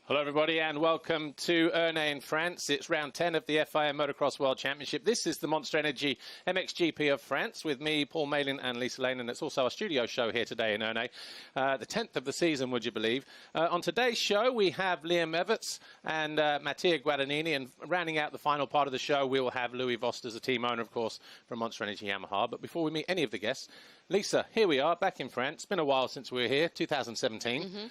Hello everybody and welcome to Ernée in France. It's round 10 of the FIA Motocross World Championship. This is the Monster Energy MXGP of France with me, Paul Malin and Lisa Lane, and it's also our studio show here today in Ernée. The 10th of the season, would you believe. On today's show we have Liam Everts and Mattia Guadagnini, and rounding out the final part of the show we will have Louis Vosters, the team owner of course from Monster Energy Yamaha. But before we meet any of the guests, Lisa, here we are back in France. It's been a while since we were here, 2017.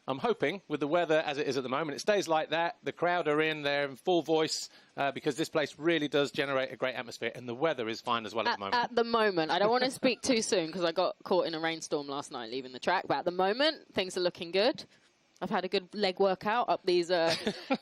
I'm hoping, with the weather as it is at the moment, it stays like that. The crowd are in, they're in full voice, because this place really does generate a great atmosphere, and the weather is fine as well at the moment. At the moment. I don't want to speak too soon, because I got caught in a rainstorm last night leaving the track, but at the moment, things are looking good. I've had a good leg workout up these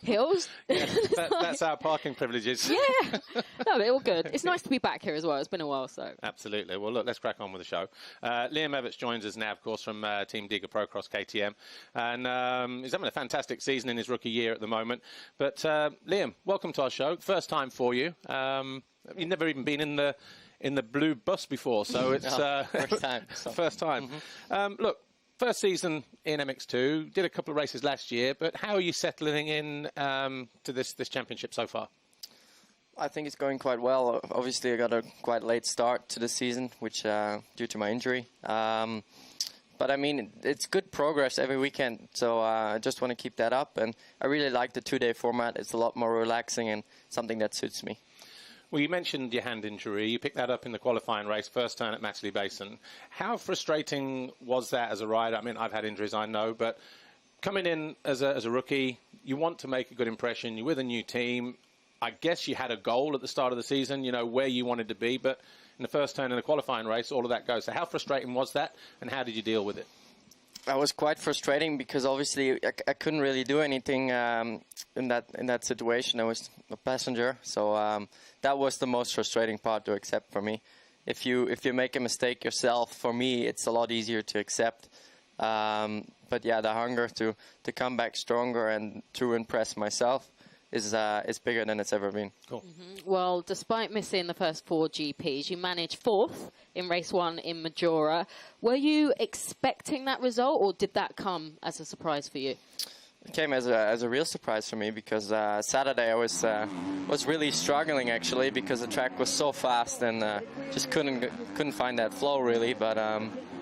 hills. Yeah, that's our parking privileges. Yeah. No, but all good. It's nice to be back here as well. It's been a while, so. Absolutely. Well, look, let's crack on with the show. Liam Everts joins us now, of course, from Team Diga Procross KTM. And he's having a fantastic season in his rookie year at the moment. But, Liam, welcome to our show. First time for you. You've never even been in the blue bus before, so it's first time. First time. Look. First season in MX2, did a couple of races last year, but how are you settling in to this championship so far? I think it's going quite well. Obviously, I got a quite late start to the season, which due to my injury. But I mean, it's good progress every weekend, so I just want to keep that up. And I really like the two-day format. It's a lot more relaxing and something that suits me. Well, you mentioned your hand injury. You picked that up in the qualifying race, first turn at Matchley Basin. How frustrating was that as a rider? I mean, I've had injuries, I know, but coming in as a rookie, you want to make a good impression. You're with a new team. I guess you had a goal at the start of the season, you know, where you wanted to be, but in the first turn in the qualifying race, all of that goes. So how frustrating was that, and how did you deal with it? That was quite frustrating because obviously I couldn't really do anything in that situation. I was a passenger, so that was the most frustrating part to accept for me. If you make a mistake yourself, for me it's a lot easier to accept. But yeah, the hunger to come back stronger and to impress myself is bigger than it's ever been. Cool. Well, despite missing the first 4 GPs, you managed 4th in race 1 in Majora. Were you expecting that result, or did that come as a surprise for you? It came as a real surprise for me because Saturday I was really struggling actually because the track was so fast and just couldn't find that flow really. But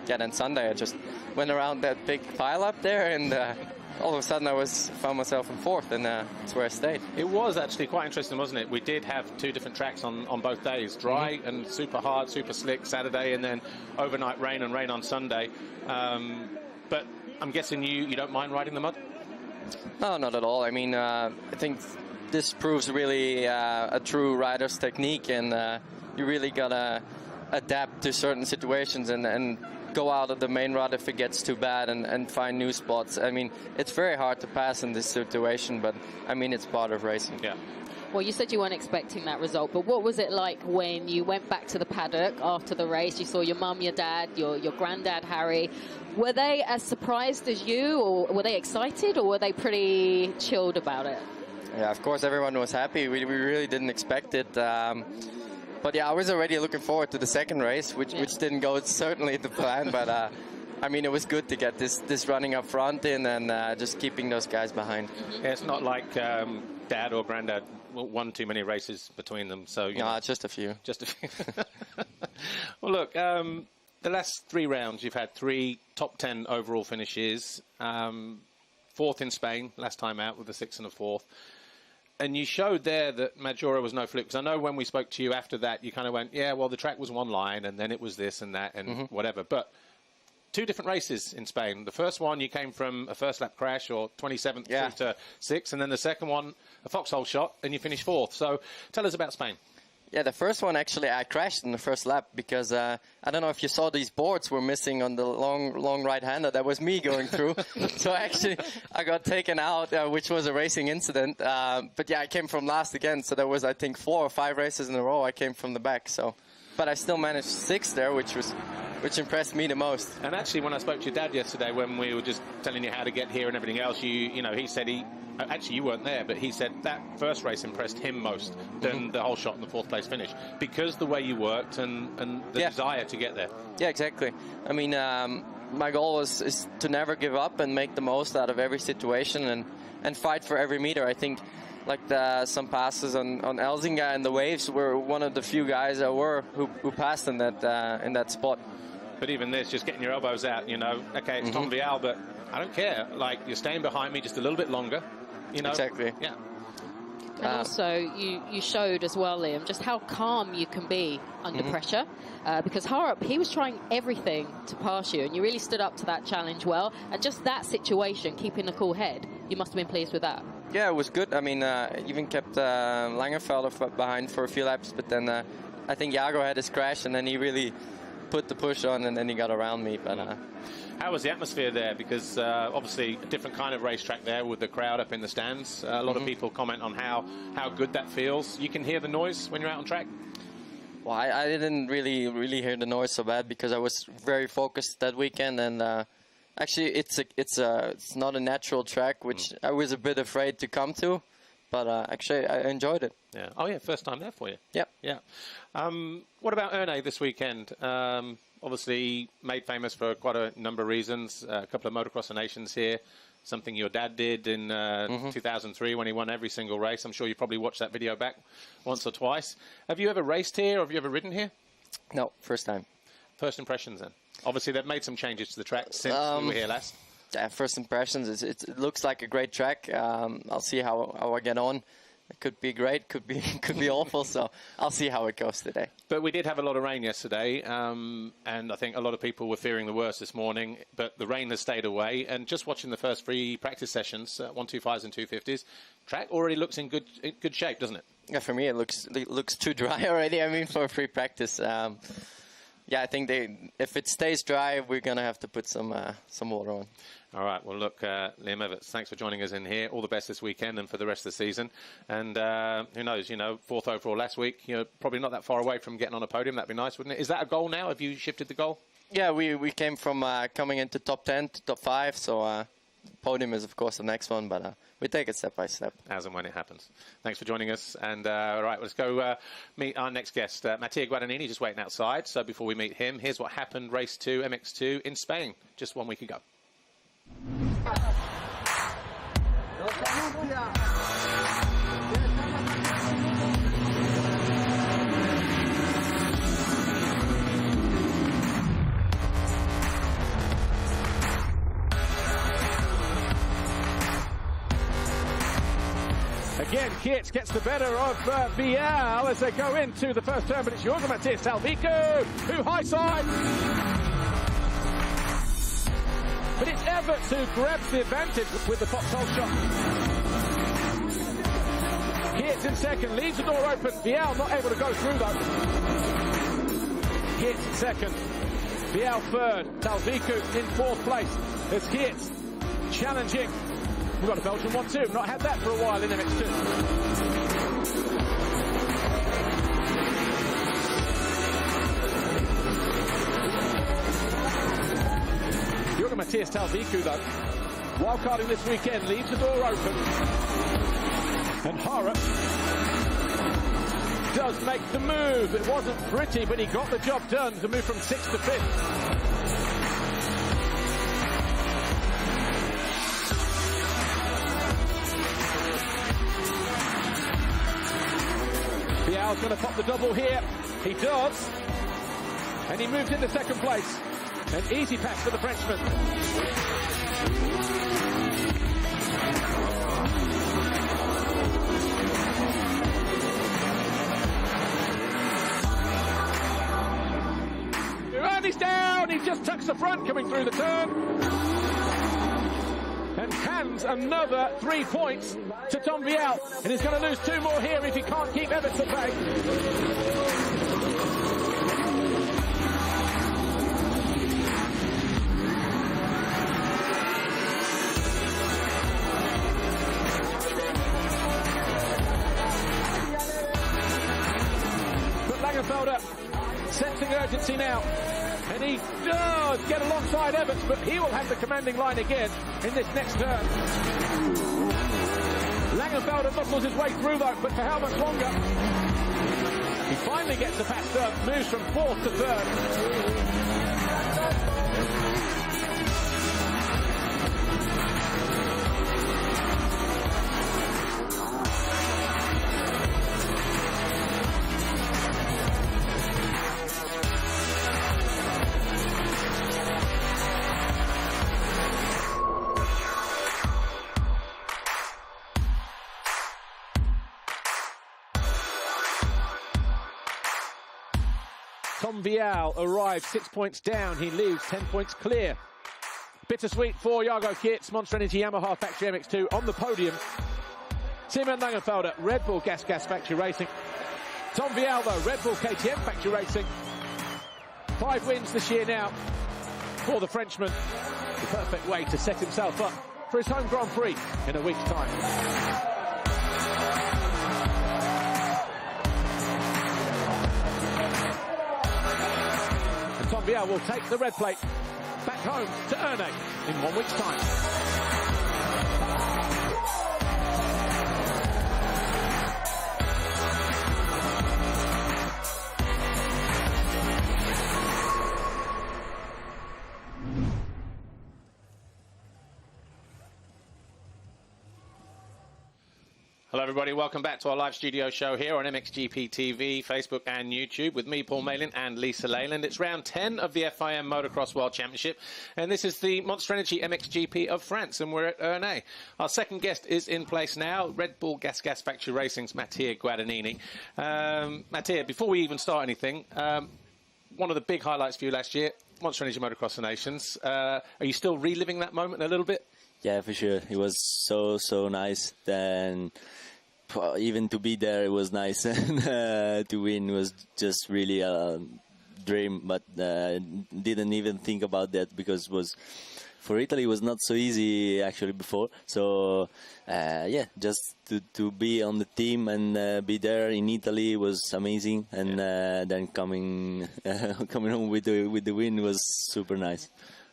yeah, then Sunday I just went around that big pile up there and all of a sudden I found myself in 4th, and that's where I stayed. It was actually quite interesting, wasn't it? We did have 2 different tracks on both days, dry and super hard, super slick Saturday, and then overnight rain and rain on Sunday. But I'm guessing you don't mind riding the mud? No, not at all. I mean, I think this proves really a true rider's technique, and you really gotta adapt to certain situations and go out of the main rod if it gets too bad and find new spots. I mean, it's very hard to pass in this situation, but I mean, it's part of racing. Yeah. Well, you said you weren't expecting that result, but what was it like when you went back to the paddock after the race? You saw your mum, your dad, your granddad, Harry. Were they as surprised as you, or were they excited, or were they pretty chilled about it? Yeah, of course, everyone was happy. We really didn't expect it. But yeah, I was already looking forward to the second race, which didn't go certainly to plan. But I mean, it was good to get this running up front in and just keeping those guys behind. Yeah, it's not like Dad or Granddad won too many races between them. So you know, just a few. Just a few. Well, look, the last 3 rounds, you've had 3 top 10 overall finishes. 4th in Spain, last time out with a 6th and a 4th. And you showed there that Majora was no fluke. Because I know when we spoke to you after that, you kind of went, yeah, well, the track was one line, and then it was this and that and whatever. But 2 different races in Spain. The first one, you came from a first lap crash, or 27th through to 6th. And then the second one, a foxhole shot, and you finished 4th. So tell us about Spain. Yeah, the first one, actually, I crashed in the first lap because I don't know if you saw these boards were missing on the long right-hander. That was me going through. So actually, I got taken out, which was a racing incident. But yeah, I came from last again. So there was, I think, 4 or 5 races in a row I came from the back. So, but I still managed 6th there, which impressed me the most. And actually, when I spoke to your dad yesterday, when we were just telling you how to get here and everything else, you know, he said actually you weren't there, but he said that first race impressed him most than the whole shot in the 4th place finish, because the way you worked and the desire to get there. Yeah, exactly. I mean, my goal is to never give up and make the most out of every situation and fight for every meter. I think like some passes on Elzinga and the waves were one of the few guys who passed in that spot. But even this, just getting your elbows out, you know, okay, it's Tom Vial, but I don't care. Like, you're staying behind me just a little bit longer, you know. Exactly. Yeah. And also, you showed as well, Liam, just how calm you can be under pressure. Because Harup, he was trying everything to pass you, and you really stood up to that challenge well. And just that situation, keeping a cool head, you must have been pleased with that. Yeah, it was good. I mean, even kept Langenfelder behind for a few laps, but then I think Jago had his crash, and then he really put the push on, and then he got around me. But how was the atmosphere there? Because obviously a different kind of racetrack there with the crowd up in the stands. A lot of people comment on how good that feels. You can hear the noise when you're out on track? Well, I didn't really hear the noise so bad because I was very focused that weekend, and actually it's not a natural track, which I was a bit afraid to come to, but actually I enjoyed it. Yeah. Oh yeah, first time there for you. Yeah. Yeah. What about Erne this weekend? Obviously made famous for quite a number of reasons. A couple of Motocross nations here. Something your dad did in 2003 when he won every single race. I'm sure you probably watched that video back once or twice. Have you ever raced here, or have you ever ridden here? No, first time. First impressions then? Obviously they've made some changes to the track since we were here last. Yeah, first impressions. It looks like a great track. I'll see how I get on. It could be great, could be awful, so I'll see how it goes today. But we did have a lot of rain yesterday, and I think a lot of people were fearing the worst this morning, but the rain has stayed away, and just watching the first 3 practice sessions, 125s and 250s, track already looks in good shape, doesn't it? Yeah, for me it looks too dry already, I mean, for free practice. Yeah, I think if it stays dry, we're going to have to put some water on. All right. Well, look, Liam Everts, thanks for joining us in here. All the best this weekend and for the rest of the season. And who knows, you know, 4th overall last week, you're probably not that far away from getting on a podium. That'd be nice, wouldn't it? Is that a goal now? Have you shifted the goal? Yeah, we came from coming into top 10 to top 5, so podium is, of course, the next one, but we take it step by step. As and when it happens. Thanks for joining us. And, all right, let's go meet our next guest, Mattia Guadagnini, just waiting outside. So before we meet him, here's what happened race 2, MX2 in Spain, just 1 week ago. Again, Kietz gets the better of Vial as they go into the first turn, but it's Jorge Matias Salvico who high side. But it's Everts who grabs the advantage with the pop hole shot. Kietz in second, leaves the door open. Vial not able to go through though. Kietz in second, Vial third, Salvico in 4th place. As Kietz challenging. We've got a Belgian one too. Not had that for a while in MX2. Jorge Matias Salvico though, wildcarding this weekend, leaves the door open. And Harup does make the move. It wasn't pretty, but he got the job done to move from 6th to 5th. Vial's going to pop the double here. He does. And he moves into 2nd place. An easy pass for the Frenchman. And he's down. He just tucks the front coming through the turn. And hands another 3 points to Tom Vial. And he's going to lose 2 more here if he can't keep Everts at bay. But Langenfelder sensing urgency now. And he does get alongside Everts, but he will have the commanding line again in this next turn. Langenfelder muscles his way through though, but for how much longer? He finally gets the pass done, moves from 4th to 3rd. Tom Vial arrives 6 points down. He leaves 10 points clear. Bittersweet for Jago Kits, Monster Energy Yamaha Factory MX2 on the podium. Simon Langenfelder, Red Bull GasGas Factory Racing. Tom Vial, though, Red Bull KTM Factory Racing. 5 wins this year now for the Frenchman. The perfect way to set himself up for his home Grand Prix in a week's time. And Tom Vial will take the red plate back home to Ernée in 1 week's time. Hello everybody, welcome back to our live studio show here on MXGP-TV, Facebook and YouTube with me, Paul Malin, and Lisa Leyland. It's round 10 of the FIM Motocross World Championship, and this is the Monster Energy MXGP of France, and we're at Ernée. Our second guest is in place now, Red Bull GasGas Factory Racing's Mattia Guadagnini. Mattia, before we even start anything, one of the big highlights for you last year, Monster Energy Motocross of Nations. Are you still reliving that moment a little bit? Yeah, for sure. It was so nice. Then even to be there, it was nice. And to win was just really a dream. But didn't even think about that because it was for Italy. It was not so easy actually before. So yeah, just to be on the team and be there in Italy was amazing. And then coming home with the win was super nice.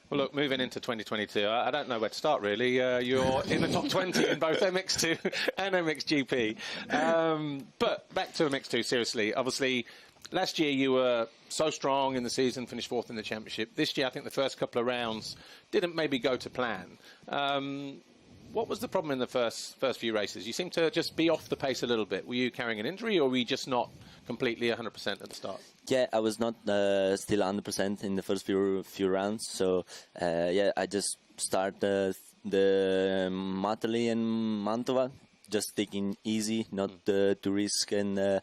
Well, look, moving into 2022, I don't know where to start, really. You're in the top 20 in both MX2 and MXGP. But back to MX2, seriously. Obviously, last year you were so strong in the season, finished 4th in the championship. This year, I think the first couple of rounds didn't maybe go to plan. What was the problem in the first few races? You seem to just be off the pace a little bit. Were you carrying an injury, or were you just not completely 100% at the start? Yeah, I was not still 100% in the first few rounds. So yeah, I just started the Matali and Mantova, just taking easy, not to risk, and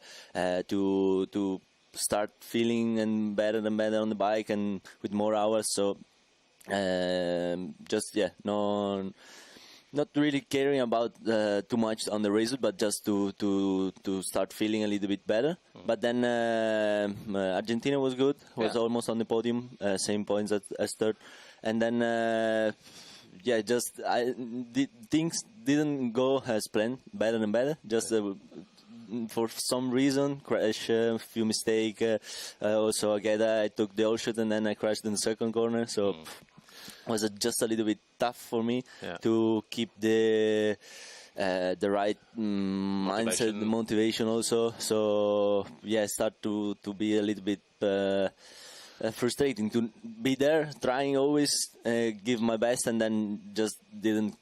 to start feeling and better on the bike and with more hours. So just not really caring about too much on the result, but just to start feeling a little bit better. But then Argentina was good, was almost on the podium, same points as third. And then yeah, just things didn't go as planned, better and better. Just for some reason, crash, a few mistakes. Also, I took the all shot and then I crashed in the second corner. So. Was just a little bit tough for me to keep the right mindset, the motivation also. So yeah, start to be a little bit frustrating to be there, trying always give my best, and then just didn't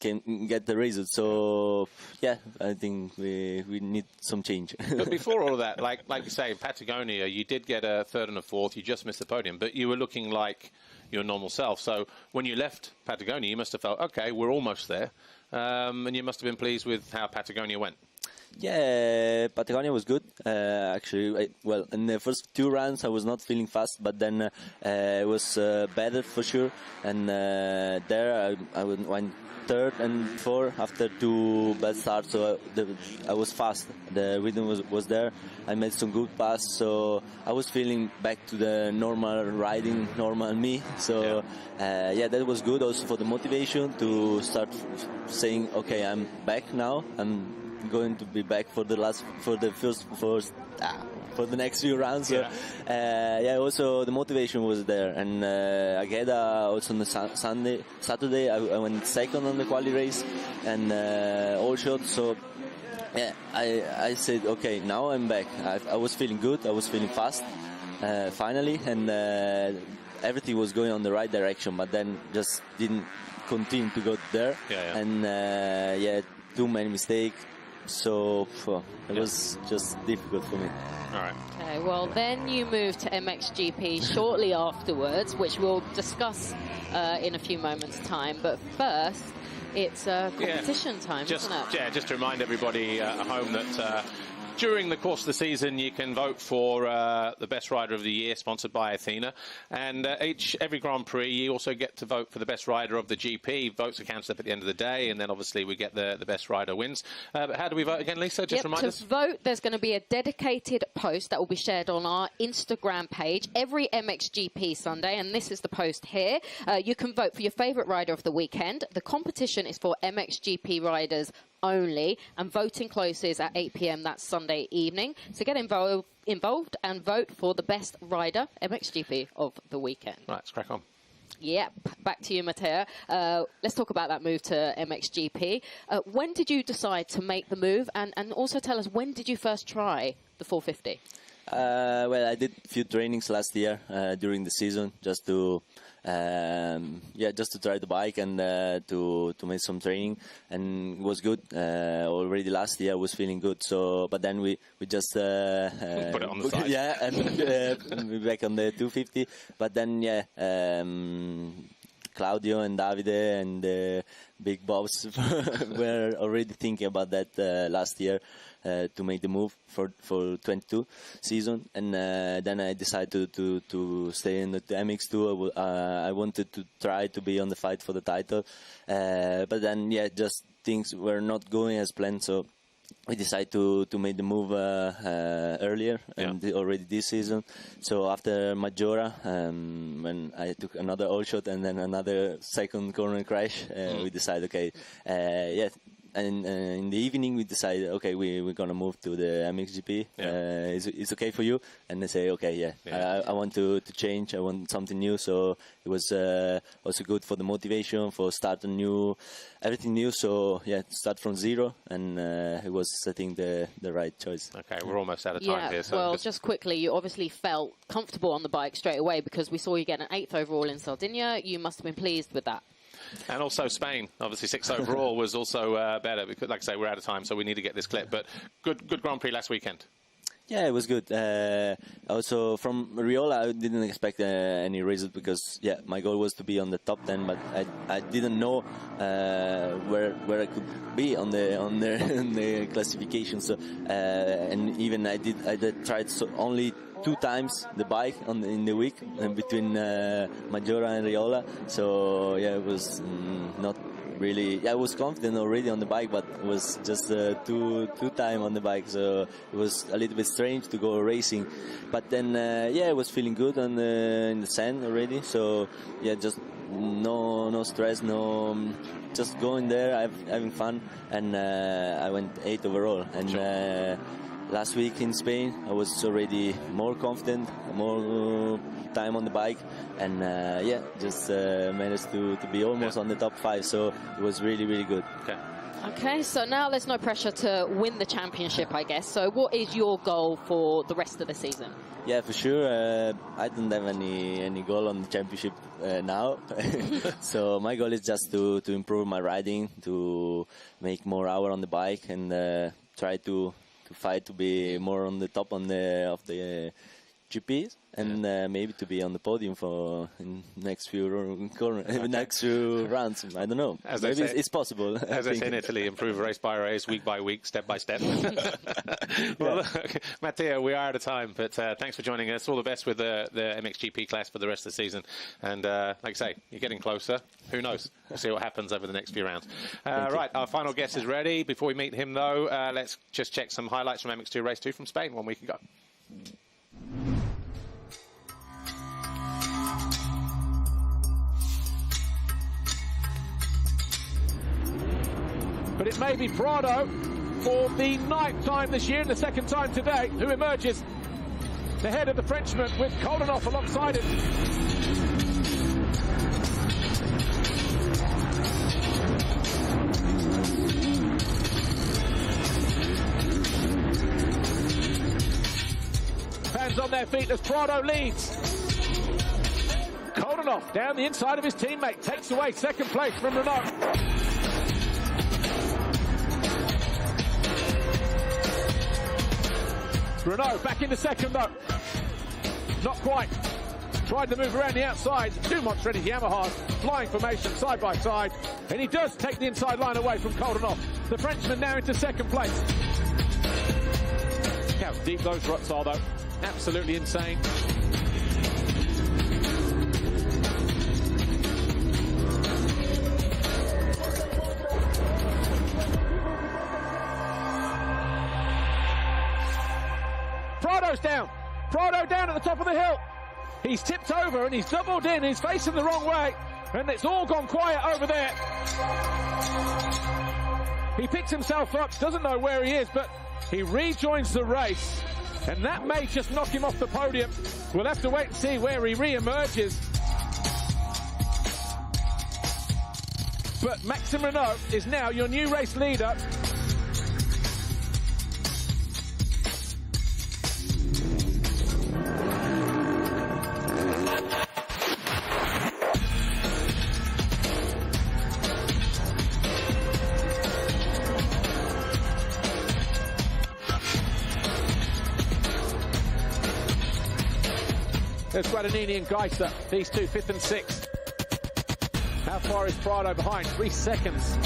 get the result. So yeah, I think we need some change. But before all of that, like you say, in Patagonia, you did get a 3rd and a 4th. You just missed the podium, but you were looking like your normal self. So when you left Patagonia, you must have felt, okay, we're almost there. And you must have been pleased with how Patagonia went. Yeah, Patagonia was good. Actually, well, in the first 2 rounds I was not feeling fast, but then it was better for sure. And there I went 3rd and 4th after 2 bad starts, so I was fast. The rhythm was there. I made some good pass, so I was feeling back to the normal riding, normal me. So yeah, that was good also for the motivation to start saying, okay, I'm back now. I'm going to be back for the next few rounds. So, yeah, also the motivation was there. And Ageda also on the Saturday, I went 2nd on the quali race and all shot. So yeah, I said, okay, now I'm back. I was feeling good. I was feeling fast finally, and everything was going on the right direction. But then just didn't continue to go there. And yeah, too many mistakes. So it was just difficult for me. All right. Okay, well, then you moved to MXGP shortly afterwards, which we'll discuss in a few moments' time. But first, it's competition time, isn't it? Yeah, just to remind everybody at home that during the course of the season, you can vote for the best rider of the year, sponsored by Athena. And every Grand Prix, you also get to vote for the best rider of the GP. Votes are counted up at the end of the day, and then obviously we get the best rider wins. But how do we vote again, Lisa? Just remind us. To vote, there's going to be a dedicated post that will be shared on our Instagram page every MXGP Sunday, and this is the post here. You can vote for your favourite rider of the weekend. The competition is for MXGP riders only, and voting closes at 8 p.m. that Sunday evening. So get involved and vote for the best rider MXGP of the weekend. Right, let's crack on. Yeah, back to you, Mattia. Let's talk about that move to MXGP. When did you decide to make the move, and also tell us, when did you first try the 450? Well, I did a few trainings last year during the season, just to just to try the bike and to make some training, and it was good. Already last year I was feeling good. So, but then we just put it on the side. Yeah, and we back on the 250. But then Claudio and Davide and Big Bobs were already thinking about that last year. To make the move for 22 season, and then I decided to stay in the MX2. I wanted to try to be on the fight for the title, but then just things were not going as planned, so we decided to make the move earlier and already this season. So after Majora, when I took another all shot and then another second corner crash, we decided, okay, and in the evening we decided, okay, we're gonna move to the MXGP. It's okay for you? And they say, okay, I want to change. I want something new. So it was also good for the motivation, for starting everything new. So start from zero, and it was, I think, the right choice. Okay, we're almost out of time here. So well, just quickly, you obviously felt comfortable on the bike straight away because we saw you get an 8th overall in Sardinia. You must have been pleased with that. And also Spain, obviously 6th overall was also better because, like I say, we're out of time, so we need to get this clip. But good Grand Prix last weekend. Yeah, it was good. Also from Riola, I didn't expect any result because my goal was to be on the top 10, but I didn't know where I could be on the classification. So and even I did try only 2 times the bike in the week between Majora and Riola. So it was not really. I was confident already on the bike, but it was just two time on the bike. So it was a little bit strange to go racing. But then I was feeling good in the sand already. So just no stress, just going there, having fun, and I went 8th overall. And last week in Spain, I was already more confident, more time on the bike, and just managed to be almost on the top 5. So it was really, really good. Okay, so now there's no pressure to win the championship, I guess. So what is your goal for the rest of the season? Yeah, for sure. I don't have any goal on the championship now. So my goal is just to improve my riding, to make more hour on the bike, and try to fight to be more on the top of the GPs, and maybe to be on the podium for next few rounds. I don't know. Maybe it's possible. As I say in Italy, improve race by race, week by week, step by step. Well, look, Mattia, we are out of time, but thanks for joining us. All the best with the MXGP class for the rest of the season. And like I say, you're getting closer. Who knows? We'll see what happens over the next few rounds. Right, our final guest is ready. Before we meet him, though, let's just check some highlights from MX2 Race 2 from Spain 1 week ago. But it may be Prado for the 9th time this year and the 2nd time today, who emerges the head of the Frenchman with Koldenoff alongside him. Fans on their feet as Prado leads. Koldenoff down the inside of his teammate, takes away 2nd place from Renault. Renault back into 2nd though. Not quite. Tried to move around the outside. 2 Montretti Yamahas flying formation side by side. And he does take the inside line away from Koldenoff. The Frenchman now into 2nd place. How deep those ruts are, though. Absolutely insane. Prado's down. Prado down at the top of the hill. He's tipped over and he's doubled in. He's facing the wrong way. And it's all gone quiet over there. He picks himself up, doesn't know where he is, but he rejoins the race. And that may just knock him off the podium. We'll have to wait and see where he re-emerges. But Maxime Renault is now your new race leader. There's Guadagnini and Geiser, these two 5th and 6th. How far is Prado behind? 3 seconds.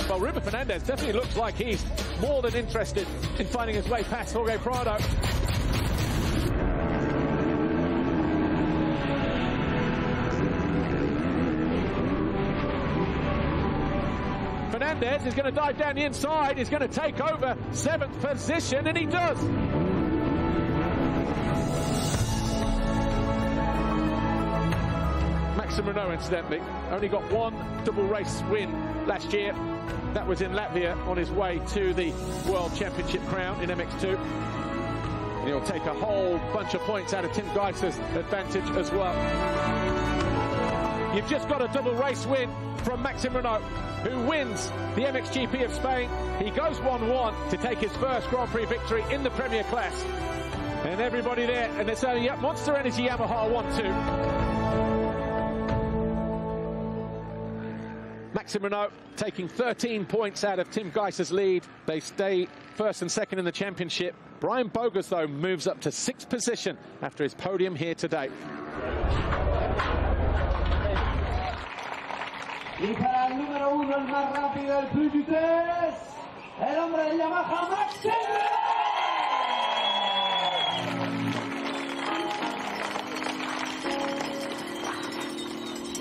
Well, Ruben Fernandez definitely looks like he's more than interested in finding his way past Jorge Prado. Fernandez is going to dive down the inside. He's going to take over 7th position, and he does. Maxime Renault, incidentally, only got one double race win last year. That was in Latvia on his way to the World Championship crown in MX2. And he'll take a whole bunch of points out of Tim Geiser's advantage as well. You've just got a double race win from Maxime Renault, who wins the MXGP of Spain. He goes 1-1 to take his first Grand Prix victory in the Premier class. And everybody there, and it's a Monster Energy Yamaha 1-2. Maxime Renault taking 13 points out of Tim Geiser's lead. They stay 1st and 2nd in the championship. Brian Bogus, though, moves up to 6th position after his podium here today. Y para el número 1, el más rápido, el Plus-3, el hombre de Yamaha, Maxime!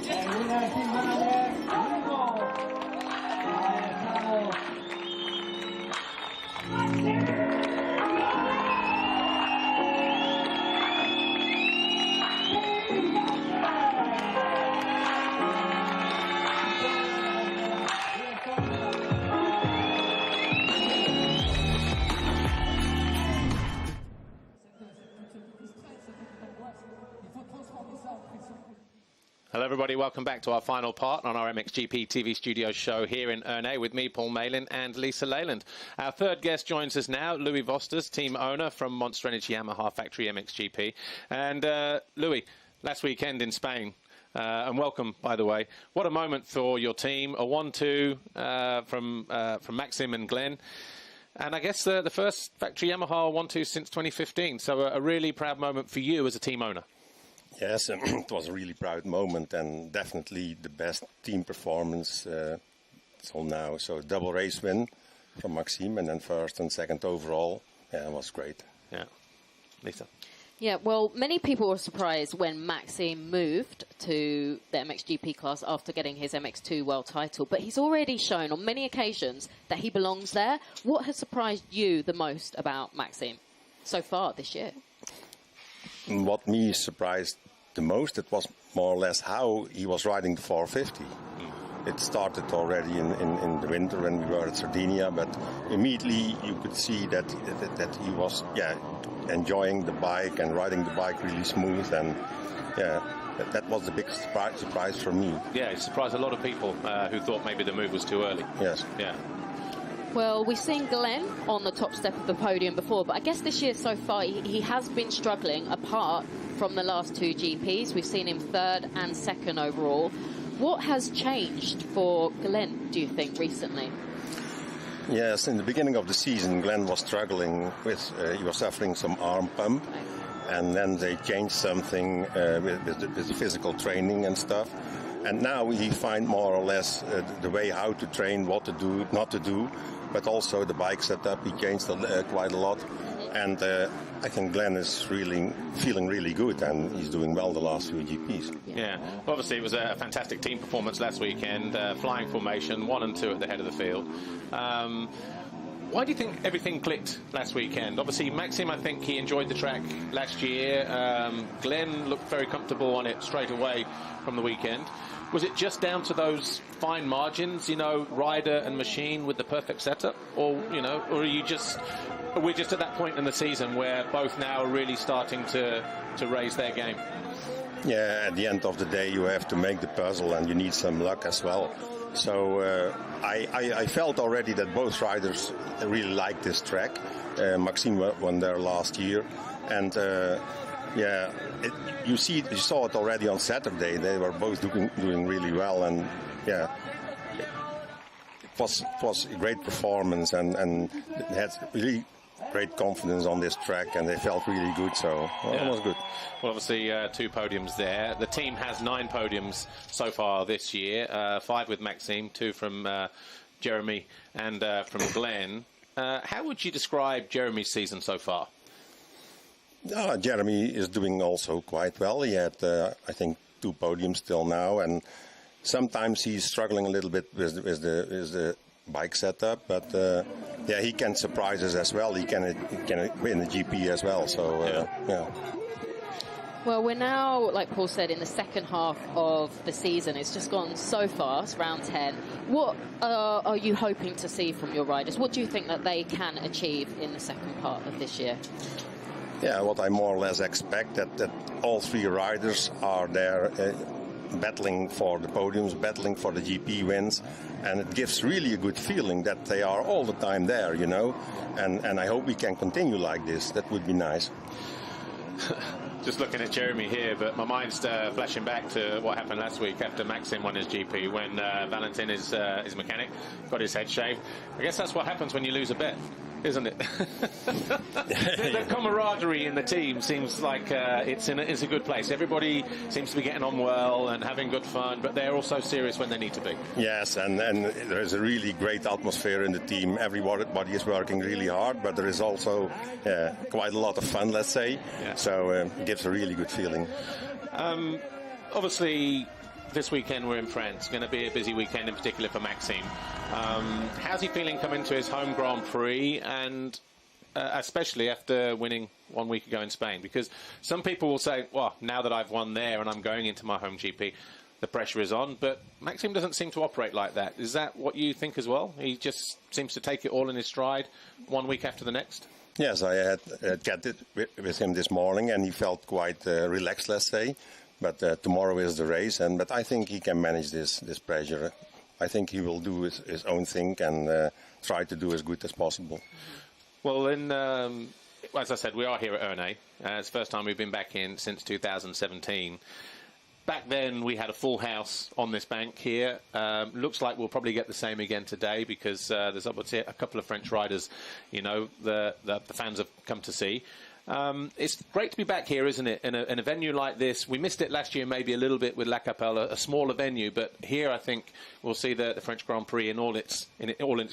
El winner team manager, Hugo. Ha dejado Hello everybody, welcome back to our final part on our MXGP TV studio show here in Ernée with me, Paul Malin, and Lisa Leyland. Our third guest joins us now, Louis Vosters, team owner from Monster Energy Yamaha Factory MXGP. And Louis, last weekend in Spain, and welcome, by the way. What a moment for your team, a 1-2 from Maxime and Glenn. And I guess the first Factory Yamaha 1-2 since 2015, so a really proud moment for you as a team owner. Yes, it was a really proud moment and definitely the best team performance till now. So double race win from Maxime and then 1st and 2nd overall. Yeah, it was great. Yeah. Lisa? Yeah, well, many people were surprised when Maxime moved to the MXGP class after getting his MX2 world title. But he's already shown on many occasions that he belongs there. What has surprised you the most about Maxime so far this year? What me surprised the most, it was more or less how he was riding the 450. It started already in the winter when we were at Sardinia, but immediately you could see that he was enjoying the bike and riding the bike really smooth, and that was the big surprise for me. Yeah, it surprised a lot of people who thought maybe the move was too early. Yes. Yeah. Well, we've seen Glenn on the top step of the podium before, but I guess this year so far he has been struggling apart from the last 2 GPs. We've seen him 3rd and 2nd overall. What has changed for Glenn, do you think, recently? Yes, in the beginning of the season, Glenn was struggling with, he was suffering some arm pump, and then they changed something with the physical training and stuff. And now he find more or less the way how to train, what to do, not to do, but also the bike setup. He changed quite a lot, and I think Glenn is really feeling really good, and he's doing well the last few GPs. Yeah, obviously it was a fantastic team performance last weekend, flying formation, 1 and 2 at the head of the field. Why do you think everything clicked last weekend? Obviously, Maxim, I think he enjoyed the track last year. Glenn looked very comfortable on it straight away from the weekend. Was it just down to those fine margins, you know, rider and machine with the perfect setup? Or, you know, or are we just at that point in the season where both now are really starting to raise their game? Yeah, at the end of the day, you have to make the puzzle, and you need some luck as well. So I felt already that both riders really liked this track. Maxime won there last year, and yeah, you saw it already on Saturday. They were both doing really well, and yeah, it was a great performance, and they had really great confidence on this track, and they felt really good, so it was good. Well, obviously 2 podiums there. The team has 9 podiums so far this year, 5 with Maxime, 2 from Jeremy and from Glenn. How would you describe Jeremy's season so far? Jeremy is doing also quite well. He had, I think, 2 podiums till now, and sometimes he's struggling a little bit with the bike setup, but yeah, he can surprise us as well. He can win the GP as well. So yeah. Well, we're now, like Paul said, in the second half of the season. It's just gone so fast, round 10. What are you hoping to see from your riders? What do you think that they can achieve in the second part of this year? Yeah, what I more or less expect, that all 3 riders are there battling for the podiums, battling for the GP wins, and it gives really a good feeling that they are all the time there, you know, and I hope we can continue like this. That would be nice. Just looking at Jeremy here, but my mind's flashing back to what happened last week after Maxim won his GP, when Valentin, his mechanic, got his head shaved. I guess that's what happens when you lose a bet, isn't it? The camaraderie in the team seems like it's in a good place. Everybody seems to be getting on well and having good fun, but they're also serious when they need to be. Yes, and there's a really great atmosphere in the team. Everybody is working really hard, but there is also quite a lot of fun, let's say. Yeah. So it gives a really good feeling. Obviously, this weekend we're in France. Going to be a busy weekend, in particular for Maxime. How's he feeling coming to his home Grand Prix, and especially after winning 1 week ago in Spain? Because some people will say, well, now that I've won there and I'm going into my home GP, the pressure is on. But Maxime doesn't seem to operate like that. Is that what you think as well? He just seems to take it all in his stride 1 week after the next? Yes, I had chatted with him this morning, and he felt quite relaxed, let's say. But tomorrow is the race, but I think he can manage this pressure. I think he will do his own thing and try to do as good as possible. Well, as I said, we are here at Ernée. It's the first time we've been back in since 2017. Back then, we had a full house on this bank here. Looks like we'll probably get the same again today, because there's obviously a couple of French riders, you know, the fans have come to see. It's great to be back here, isn't it, in a venue like this. We missed it last year maybe a little bit with La Capelle, a smaller venue, but here I think we'll see the French Grand Prix in all its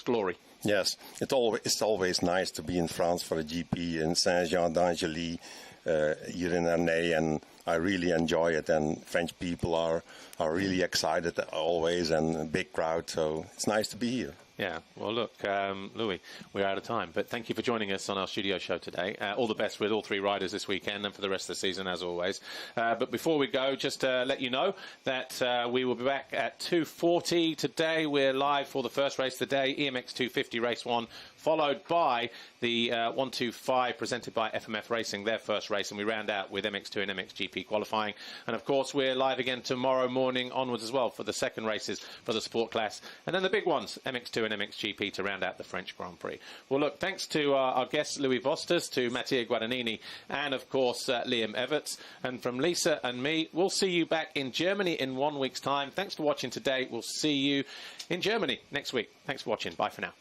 glory. Yes, it's always nice to be in France for a GP in Saint-Jean-d'Angely, here in Ernée, and I really enjoy it, and French people are really excited always, and a big crowd, so it's nice to be here. Yeah, well, look, Louis, we're out of time, but thank you for joining us on our studio show today. All the best with all 3 riders this weekend and for the rest of the season, as always. But before we go, just to let you know that we will be back at 2:40 today. We're live for the first race of the day, EMX 250 Race 1, followed by the 125 presented by FMF Racing, their first race, and we round out with MX2 and MXGP qualifying. And, of course, we're live again tomorrow morning onwards as well for the second races for the sport class. And then the big ones, MX2 and MXGP, to round out the French Grand Prix. Well, look, thanks to our guests, Louis Vosters, to Mattia Guadagnini, and, of course, Liam Everts. And from Lisa and me, we'll see you back in Germany in 1 week's time. Thanks for watching today. We'll see you in Germany next week. Thanks for watching. Bye for now.